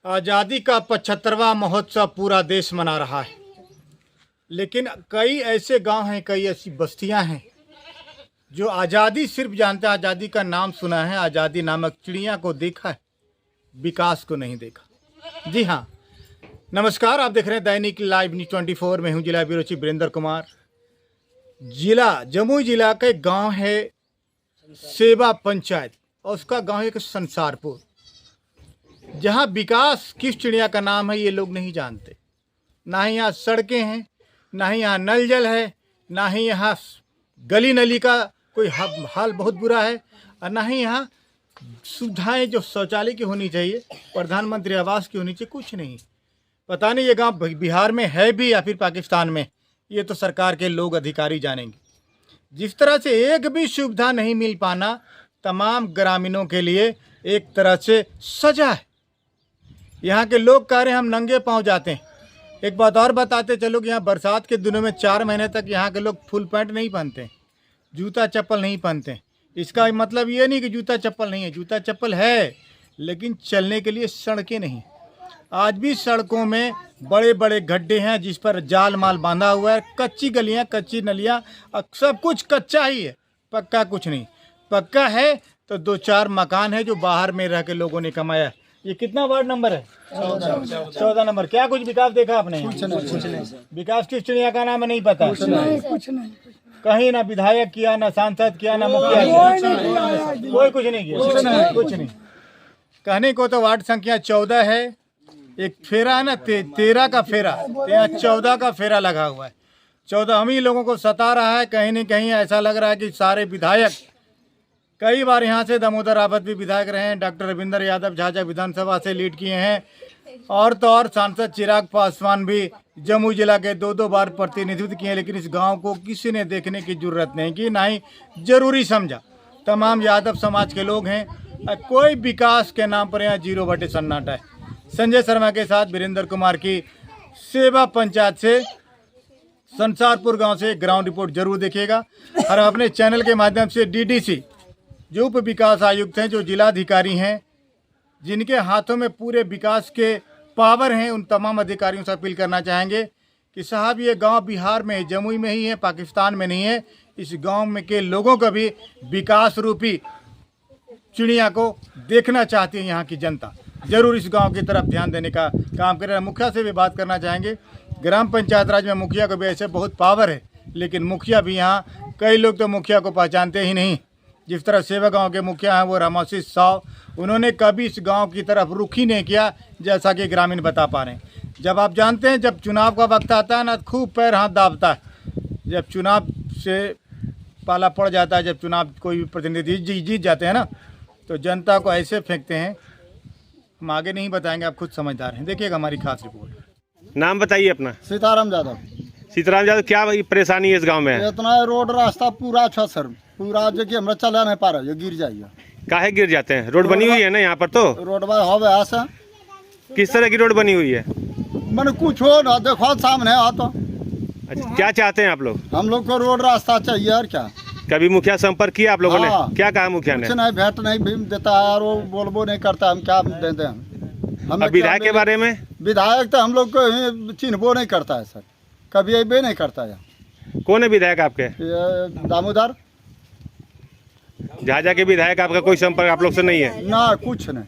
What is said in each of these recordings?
आज़ादी का 75वां महोत्सव पूरा देश मना रहा है, लेकिन कई ऐसे गांव हैं, कई ऐसी बस्तियां हैं जो आज़ादी सिर्फ जानते हैं। आज़ादी का नाम सुना है, आज़ादी नामक चिड़िया को देखा है, विकास को नहीं देखा। जी हाँ, नमस्कार, आप देख रहे हैं दैनिक लाइव न्यूज़ 24। मैं हूं जिला ब्यूरो चीफ वीरेंद्र कुमार। जिला जमुई जिला का एक गाँव है सेवा पंचायत, और उसका गाँव है संसारपुर, जहाँ विकास किस चिड़िया का नाम है ये लोग नहीं जानते। ना ही यहाँ सड़कें हैं, ना ही यहाँ नल जल है, ना ही यहाँ गली नली का कोई हाल बहुत बुरा है, और ना ही यहाँ सुविधाएं जो शौचालय की होनी चाहिए, प्रधानमंत्री आवास की होनी चाहिए, कुछ नहीं। पता नहीं ये गांव बिहार में है भी या फिर पाकिस्तान में, ये तो सरकार के लोग अधिकारी जानेंगे। जिस तरह से एक भी सुविधा नहीं मिल पाना तमाम ग्रामीणों के लिए एक तरह से सजा है। यहाँ के लोग कह रहे हैं हम नंगे पाँव जाते हैं। एक बात और बताते चलो कि यहाँ बरसात के दिनों में 4 महीने तक यहाँ के लोग फुल पैंट नहीं पहनते, जूता चप्पल नहीं पहनते। इसका मतलब ये नहीं कि जूता चप्पल नहीं है, जूता चप्पल है, लेकिन चलने के लिए सड़कें नहीं। आज भी सड़कों में बड़े बड़े गड्ढे हैं जिस पर जाल माल बांधा हुआ है, कच्ची गलियाँ, कच्ची नलियाँ, सब कुछ कच्चा ही है, पक्का कुछ नहीं। पक्का है तो 2-4 मकान है जो बाहर में रह के लोगों ने कमाया। ये कितना वार्ड नंबर है? 14 नंबर। क्या कुछ विकास देखा आपने? कुछ नहीं। विकास किस चिड़िया का नाम है नहीं पता? कुछ नहीं। कहीं ना विधायक किया, ना सांसद किया, ना मुखिया किया, कोई कुछ नहीं किया, कुछ नहीं। कहने को तो वार्ड संख्या 14 है, एक फेरा है ना 13 का फेरा, यहाँ 14 का फेरा लगा हुआ है। 14 हम ही लोगों को सता रहा है। कहीं न कहीं ऐसा लग रहा है कि सारे विधायक, कई बार यहाँ से दामोदर रावत भी विधायक रहे हैं, डॉक्टर रविंद्र यादव झाझा विधानसभा से लीड किए हैं, और तो और सांसद चिराग पासवान भी जमुई जिला के 2-2 बार प्रतिनिधित्व किए, लेकिन इस गांव को किसी ने देखने की जरूरत नहीं की, ना ही जरूरी समझा। तमाम यादव समाज के लोग हैं, कोई विकास के नाम पर यहाँ 0 सन्नाटा है। संजय शर्मा के साथ वीरेंद्र कुमार की सेवा पंचायत से संसारपुर गाँव से ग्राउंड रिपोर्ट जरूर देखिएगा, और अपने चैनल के माध्यम से DDC जो उप विकास आयुक्त हैं, जो जिलाधिकारी हैं, जिनके हाथों में पूरे विकास के पावर हैं, उन तमाम अधिकारियों से अपील करना चाहेंगे कि साहब ये गांव बिहार में है, जमुई में ही है, पाकिस्तान में नहीं है। इस गांव में के लोगों को भी विकास रूपी चिड़िया को देखना चाहती है यहाँ की जनता। जरूर इस गांव की तरफ ध्यान देने का काम करें। मुखिया से भी बात करना चाहेंगे। ग्राम पंचायत राज में मुखिया को भी ऐसे बहुत पावर है, लेकिन मुखिया भी यहाँ, कई लोग तो मुखिया को पहचानते ही नहीं। जिस तरह सेवा गांव के मुखिया हैं वो रामाशीष साव, उन्होंने कभी इस गांव की तरफ रुख ही नहीं किया, जैसा कि ग्रामीण बता पा रहे हैं। जब आप जानते हैं जब चुनाव का वक्त आता है ना, खूब पैर हाथ दाबता है। जब चुनाव से पाला पड़ जाता है, जब चुनाव कोई भी प्रतिनिधि जीत जाते हैं ना, तो जनता को ऐसे फेंकते हैं, हम आगे नहीं बताएंगे, आप खुद समझदार हैं। देखिएगा हमारी खास रिपोर्ट। नाम बताइए अपना। सीताराम यादव। सीताराम यादव, क्या परेशानी है इस गांव में? इतना रोड रास्ता पूरा अच्छा सर, पूरा जो कि हमरा चला नहीं पा रहा, ये गिर जाइए। काहे गिर जाते हैं? रोड बनी हुई है ना यहाँ पर? तो रोड हवे ऐसा। किस तरह की रोड बनी हुई है? मैंने कुछ हो ना, देखो सामने आ तो। अच्छा, क्या चाहते हैं आप लोग? हम लोग को रोड रास्ता चाहिए। और क्या? कभी मुखिया संपर्क किया आप लोगों ने? हाँ। क्या कहा मुखिया ने? कुछ नहीं, भेंट नहीं भी देता है, और वो बोलबो नहीं करता। हम क्या देते हैं? अब विधायक के बारे में? विधायक तो हम लोग को चिन्हबो नहीं करता है सर, कभी अबे नहीं करता है। कौन है विधायक आपके? दामोदर झाझा के विधायक, आपका कोई संपर्क आप लोग से नहीं है? ना, कुछ नहीं।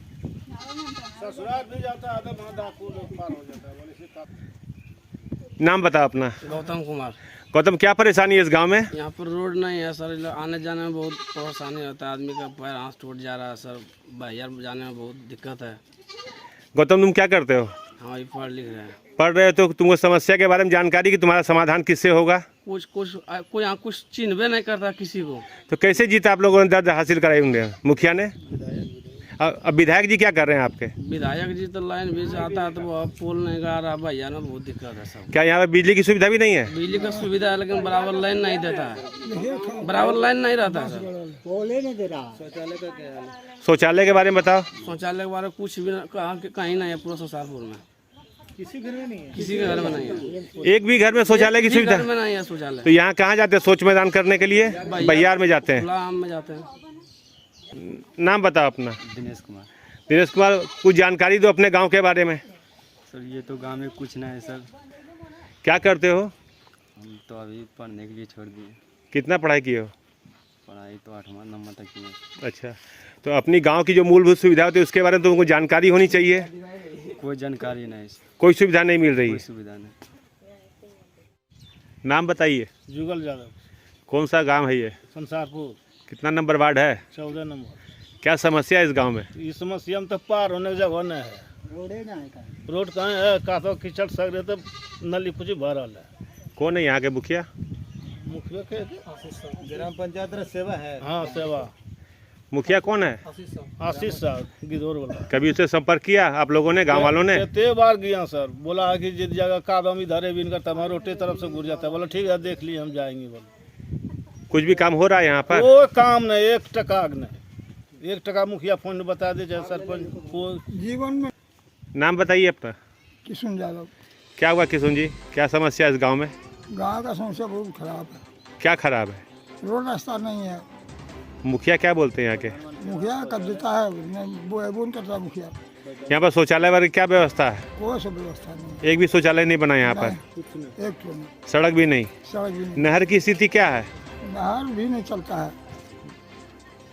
नाम बताओ अपना। गौतम कुमार। गौतम, क्या परेशानी है इस गांव में? यहाँ पर रोड नहीं है सर, आने जाने में बहुत परेशानी होता है, आदमी का पैर हाथ टूट जा रहा है सर, बाहर जाने में बहुत दिक्कत है। गौतम, तुम क्या करते हो? हम अभी पढ़ लिख रहे हैं। पढ़ रहे हो तो तुमको समस्या के बारे में जानकारी कि तुम्हारा समाधान किससे होगा? कोई यहाँ कुछ चिन्हबे नहीं करता किसी को। तो कैसे जीता आप लोगों ने दर्द हासिल कराए होंगे? मुखिया ने? अब विधायक जी क्या कर रहे हैं आपके? विधायक जी तो लाइन भी आता है तो वो पोल नहीं गा रहा, भैया ना बहुत दिक्कत है सब। क्या यहाँ पर बिजली की सुविधा भी नहीं है? बिजली का सुविधा है, लेकिन बराबर लाइन नहीं देता है, बराबर लाइन नहीं रहता है सर। शौचालय के बारे में बताओ। शौचालय के बारे में कुछ भी कहीं नहीं है, पूरा संसारपुर में किसी घर में नहीं है, किसी के घर में नहीं है। एक भी घर में शौचालय की सुविधा में नहीं है शौचालय। तो यहाँ कहाँ जाते हैं शौच मैदान करने के लिए? बहियार में जाते हैं। खुला आम में जाते हैं। नाम बताओ अपना। दिनेश कुमार। दिनेश कुमार, कुछ जानकारी दो अपने गांव के बारे में। सर ये तो गांव में कुछ ना है सर। क्या करते हो? हम तो अभी पढ़ने के लिए छोड़ दिए। कितना पढ़ाई किए हो? पढ़ाई तो 8वां नंबर तक की है। अच्छा, तो अपनी गांव की जो मूलभूत सुविधा होती है उसके बारे में तुमको जानकारी होनी चाहिए। कोई जानकारी नहीं, कोई सुविधा नहीं मिल रही कोई है। सुविधा नहीं। नाम बताइए। जुगल यादव, कौन सा गांव है ये? संसारपुर, कितना नंबर वार्ड है? 14 नंबर। क्या समस्या है इस गांव में? ये समस्या में तो पार होने की जगह नहीं है। रोड कहाँ है? कातो कीचड़ सगरे तो नली कुछ भरल है। कौन है यहाँ के मुखिया? मुखिया के ग्राम पंचायत सेवा है। हाँ सेवा मुखिया कौन है? आशीष साहब गिदौर वाला। कभी उससे संपर्क किया आप लोगों ने, गांव वालों ने? कितने बार गया सर, बोला है कि जिस जगह कादम इधर है भी करता हमारे रोटे तरफ से घुर जाता है। बोला ठीक है देख लिए हम जाएंगे। बोले कुछ भी काम हो रहा है यहाँ पर? कोई काम नहीं, 1 टका नहीं। 1 टका मुखिया फोन में बता दे चाहे सरपंच कोई। जीवन में नाम बताइए अपना। किशुन यादव। क्या हुआ किशुन जी, क्या समस्या है इस गांव में? गाँव का समस्या बहुत खराब है। क्या खराब है? रोड रास्ता नहीं है। मुखिया क्या बोलते हैं यहाँ के? मुखिया कर देता है, बोन करता मुखिया। यहाँ पर शौचालय वगैरह क्या व्यवस्था है? कोई सब व्यवस्था नहीं। एक भी शौचालय नहीं बना यहाँ पर? एक तो नहीं, सड़क भी नहीं? सड़क भी नहीं, नहर की स्थिति क्या है? नहर भी नहीं चलता है।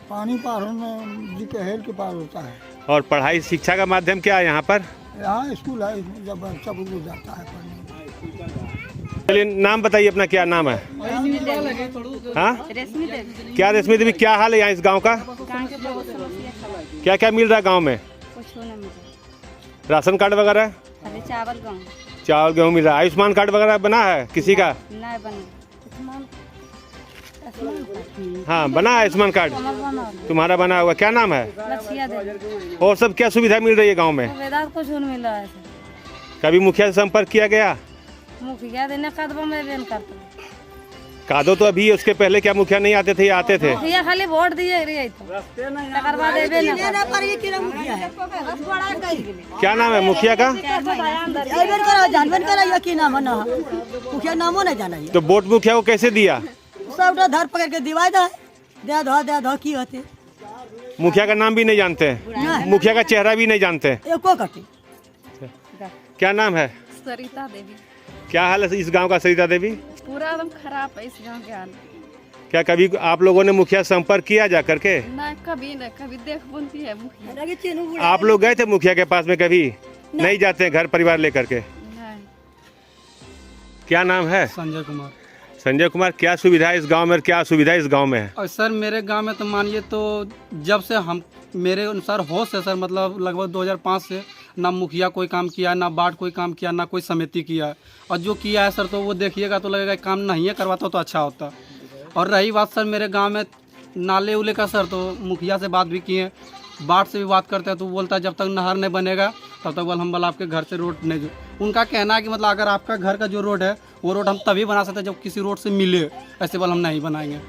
पानी पार होने जी के हेल के पार होता है। और पढ़ाई शिक्षा का माध्यम क्या है यहाँ पर? यहाँ स्कूल है, जब बच्चा बुजुर्ग जाता है पढ़ने। चलिए नाम बताइए अपना, क्या नाम है? हाँ, क्या रेशमी देवी, क्या हाल है यहाँ इस गांव का? क्या क्या मिल रहा है गांव में? कुछ नहीं मिला। राशन कार्ड वगैरह? अरे चावल गेहूँ चावल गेहूँ मिल रहा है। आयुष्मान कार्ड वगैरह बना है किसी का? नहीं बने। हाँ बना है आयुष्मान कार्ड, तुम्हारा बना हुआ। क्या नाम है? लक्ष्या देवी। और सब क्या सुविधा मिल रही है गाँव में? सुविधा कुछ नहीं मिल रहा है। कभी मुखिया से संपर्क किया गया? मुखिया देने कदम में बेन करता। कादो तो अभी, उसके पहले क्या मुखिया नहीं आते थे या आते थे? मुखिया खाली वोट दिए रही तो तकर बाद एबे न क्या नाम है मुखिया का? जानवर करा की नाम है ना मुखिया नामो नहीं जाना। तो वोट मुखिया को कैसे दिया? सब धर पकड़ के दिवाई दे दो की होते। मुखिया का नाम भी नहीं जानते हैं, मुखिया का चेहरा भी नहीं जानते हैं। एको कटे। क्या नाम है? सरिता देवी। क्या हाल है इस गांव का सरिता देवी? पूरा एकदम खराब है इस गांव के हाल। क्या कभी आप लोगों ने मुखिया से संपर्क किया जा करके? ना कभी देख बुनती है मुखिया। आप लोग गए थे मुखिया के पास में कभी? नहीं जाते हैं घर परिवार लेकर के? नहीं। क्या नाम है? संजय कुमार। संजय कुमार, क्या सुविधा है इस गांव में और क्या सुविधा इस गांव में है? और सर मेरे गांव में तो मानिए तो जब से हम मेरे अनुसार होश है सर, मतलब लगभग 2005 से ना मुखिया कोई काम किया, ना वार्ड कोई काम किया, ना कोई समिति किया। और जो किया है सर तो वो देखिएगा तो लगेगा काम नहीं है करवाता तो अच्छा होता। और रही बात सर मेरे गांव में नाले उले का सर, तो मुखिया से बात भी किए, वार्ड से भी बात करते हैं तो बोलता है जब तक नहर नहीं बनेगा तब तक बोल हम बोल आपके घर से रोड नहीं। उनका कहना है कि मतलब अगर आपका घर का जो रोड है वो रोड हम तभी बना सकते हैं जब किसी रोड से मिले, ऐसे बोल हम नहीं बनाएंगे।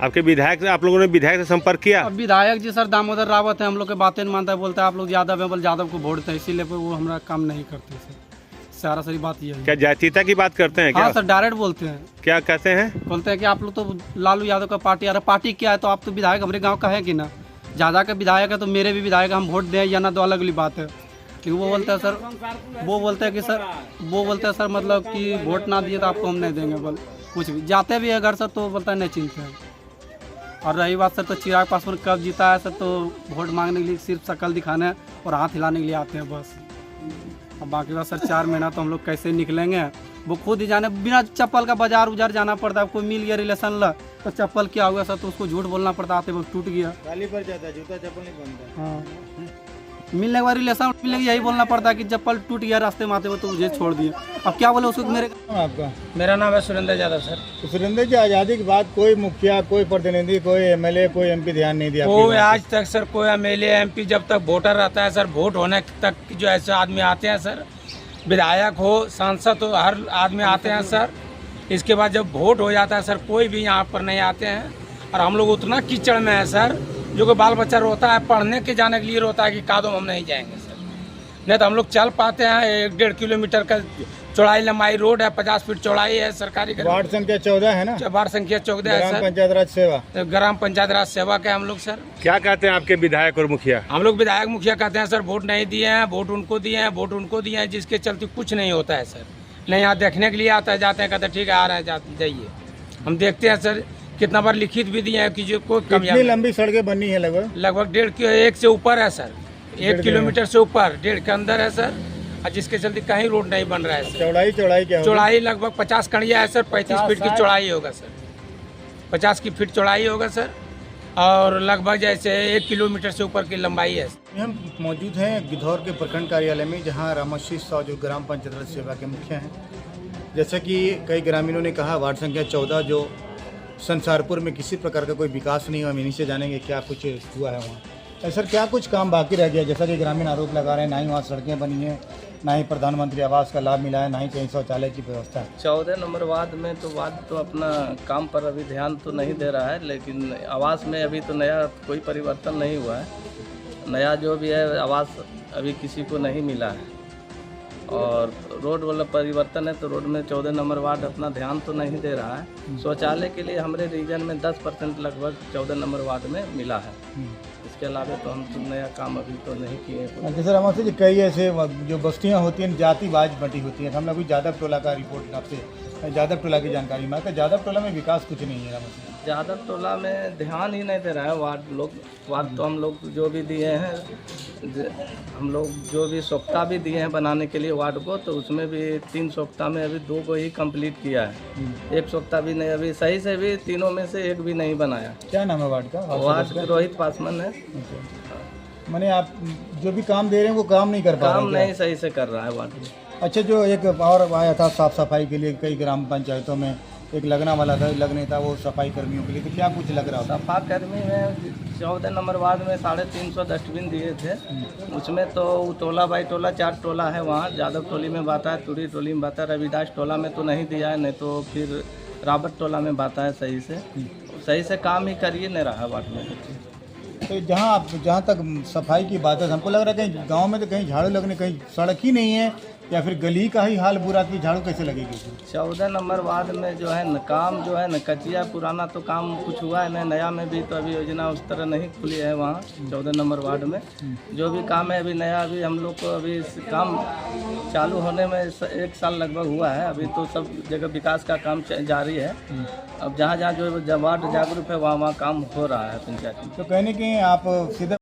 आपके विधायक से, आप लोगों ने विधायक से संपर्क किया? अब विधायक जी सर दामोदर रावत है, हम लोग के बातें नहीं मानता है, बोलता है आप लोग यादव है, बोल यादव को वोट देते हैं, इसीलिए वो हमारा काम नहीं करते सर। सारा सारी बात ये है। क्या जातीयता की बात करते हैं क्या? हाँ सर डायरेक्ट बोलते हैं। क्या कहते हैं? बोलते हैं कि आप लोग तो लालू यादव का पार्टी, अरे पार्टी क्या है, तो आप तो विधायक हमारे गाँव का है कि ना, ज़्यादा का विधायक है तो मेरे भी विधायक हम वोट दें या ना, तो अलग वाली बात है। लेकिन वो बोलता है सर, वो बोलते हैं कि सर मतलब कि वोट ना दिए तो आपको हम नहीं देंगे, बोल कुछ भी जाते भी है घर सर तो बोलता है नहीं चिंता है। और रही बात सर तो चिराग पासवान कब जीता है सर, तो वोट मांगने के लिए सिर्फ शक्ल दिखाने और हाथ हिलाने के लिए आते हैं बस। अब बाकी बात सर 4 महीना तो हम लोग कैसे निकलेंगे वो खुद ही जाने, बिना चप्पल का बाजार उजार जाना पड़ता है। कोई मिल गया रिलेशन ला तो चप्पल क्या हुआ सर, तो उसको झूठ बोलना पड़ता, आते वक्त टूट गया, गाली पर जाता है, जूता चप्पल नहीं बनता। हाँ मिलने के बाद रिलेशन मिलने यही बोलना पड़ता है कि चप्पल टूट गया रास्ते में आते हुए तो मुझे छोड़ दिया। अब क्या बोले उसको मेरे। आपका? मेरा नाम है सुरेंद्र यादव सर। तो सुरेंद्र जी, आज़ादी के बाद कोई मुखिया, कोई प्रतिनिधि, कोई एमएलए, कोई एमपी ध्यान नहीं दिया? कोई आज तक सर कोई एमएलए एमपी जब तक वोटर रहता है सर, वोट होने तक जो ऐसे आदमी आते हैं सर, विधायक हो सांसद हो हर आदमी आते हैं सर। इसके बाद जब वोट हो जाता है सर कोई भी यहाँ पर नहीं आते हैं। और हम लोग उतना कीचड़ में है सर, जो कि बाल बच्चा रोता है, पढ़ने के जाने के लिए रोता है कि कादो हम नहीं जाएंगे सर। नहीं तो हम लोग चल पाते हैं 1-1.5 किलोमीटर का चौड़ाई लंबाई रोड है, 50 फीट चौड़ाई है। सरकारी वार्ड संख्या 14 है ना, वार्ड संख्या 14 है ग्राम सर। पंचायत राज सेवा। ग्राम पंचायत राज सेवा के हम लोग सर। क्या कहते हैं आपके विधायक और मुखिया? हम लोग विधायक मुखिया कहते हैं सर वोट नहीं दिए हैं, वोट उनको दिए हैं, वोट उनको दिए हैं, जिसके चलते कुछ नहीं होता है सर। नहीं यहाँ देखने के लिए आता है, जाते हैं, कहते हैं ठीक है आ रहे हैं, जाइए। हम देखते हैं सर, कितना बार लिखित भी दिए हैं कि जो कोई कितनी लंबी सड़कें बनी है? लगभग 1.5 से ऊपर है सर, 1 किलोमीटर से ऊपर, 1.5 के अंदर है सर, और जिसके चलते कहीं रोड नहीं बन रहा है सर। चौड़ाई क्या होगी? चौड़ाई लगभग 50 कड़िया है सर, 35 फीट की चौड़ाई होगा सर, 50 की फीट चौड़ाई होगा सर, और लगभग जैसे 1 किलोमीटर से ऊपर की लंबाई है। हम मौजूद हैं गिद्धौर के प्रखंड कार्यालय में, जहां रामाशीष साव जो ग्राम पंचायत राज सेवा के मुखिया हैं, जैसा कि कई ग्रामीणों ने कहा, वार्ड संख्या 14 जो संसारपुर में किसी प्रकार का कोई विकास नहीं हुआ। हम इन्हीं से जानेंगे क्या कुछ हुआ है वहाँ। सर क्या कुछ काम बाकी रह गया? जैसा कि ग्रामीण आरोप लगा रहे हैं, ना ही वहाँ सड़कें बनी हैं, ना ही प्रधानमंत्री आवास का लाभ मिला है, ना ही कहीं शौचालय की व्यवस्था है। 14 नंबर वार्ड में तो वार्ड तो अपना काम पर अभी ध्यान तो नहीं दे रहा है, लेकिन आवास में अभी तो नया कोई परिवर्तन नहीं हुआ है। नया जो भी है आवास अभी किसी को नहीं मिला है, और रोड वाला परिवर्तन है तो रोड में 14 नंबर वार्ड अपना ध्यान तो नहीं दे रहा है। शौचालय के लिए हमारे रीजन में 10% लगभग 14 नंबर वार्ड में मिला है। इसके अलावा तो हम तो नया काम अभी तो नहीं किए। जैसे रामाशीष जी, कई ऐसे जो बस्तियाँ होती हैं जातिवाज बटी होती हैं। हम लोग यादव टोला का रिपोर्ट आपसे यादव टोला की जानकारी मांगते हैं। यादव टोला में विकास कुछ नहीं है रामाशीष। यादव टोला में ध्यान ही नहीं दे रहा है वार्ड तो हम लोग जो भी दिए हैं, हम लोग जो भी सोख्ता भी दिए हैं बनाने के लिए वार्ड को, तो उसमें भी 3 सोख्ता में अभी 2 को ही कंप्लीट किया है। 1 सोख्ता भी नहीं, अभी सही से भी तीनों में से 1 भी नहीं बनाया। क्या नाम है वार्ड का? वार्ड रोहित पासवान है। मैंने आप जो भी काम दे रहे हैं वो काम नहीं कर पा रहे? काम नहीं सही से कर रहा है वार्ड में। अच्छा, जो एक और आया था साफ सफाई के लिए, कई ग्राम पंचायतों में एक लगना वाला था, लगने था वो सफाई कर्मियों के लिए, तो क्या कुछ लग रहा था? सफा कर्मी में 14 नंबर वार्ड में 350 डस्टबिन दिए थे। उसमें तो टोला बाई टोला 4 टोला है वहाँ। यादव टोली में बाता है, तुरी टोली में बाता है, रविदास टोला में तो नहीं दिया है, नहीं तो फिर रावत टोला में बाता है। सही से काम ही करिए नहीं रहा वार्ड में। तो जहाँ तक सफाई की बात है, हमको लग रहा है कहीं गांव में तो कहीं झाड़ू लगने, कहीं सड़क ही नहीं है, या फिर गली का ही हाल बुरा कि झाड़ू कैसे लगेगी? 14 नंबर वार्ड में जो है न काम जो है न कच्चिया पुराना तो काम कुछ हुआ है, न नया में भी तो अभी योजना उस तरह नहीं खुली है वहाँ 14 नंबर वार्ड में। जो भी काम है अभी नया, अभी हम लोग को अभी काम चालू होने में 1 साल लगभग हुआ है। अभी तो सब जगह विकास का काम जारी है। अब जहाँ जो वार्ड जागरूक है वहाँ काम हो रहा है पंचायत में। तो कहने के आप सीधे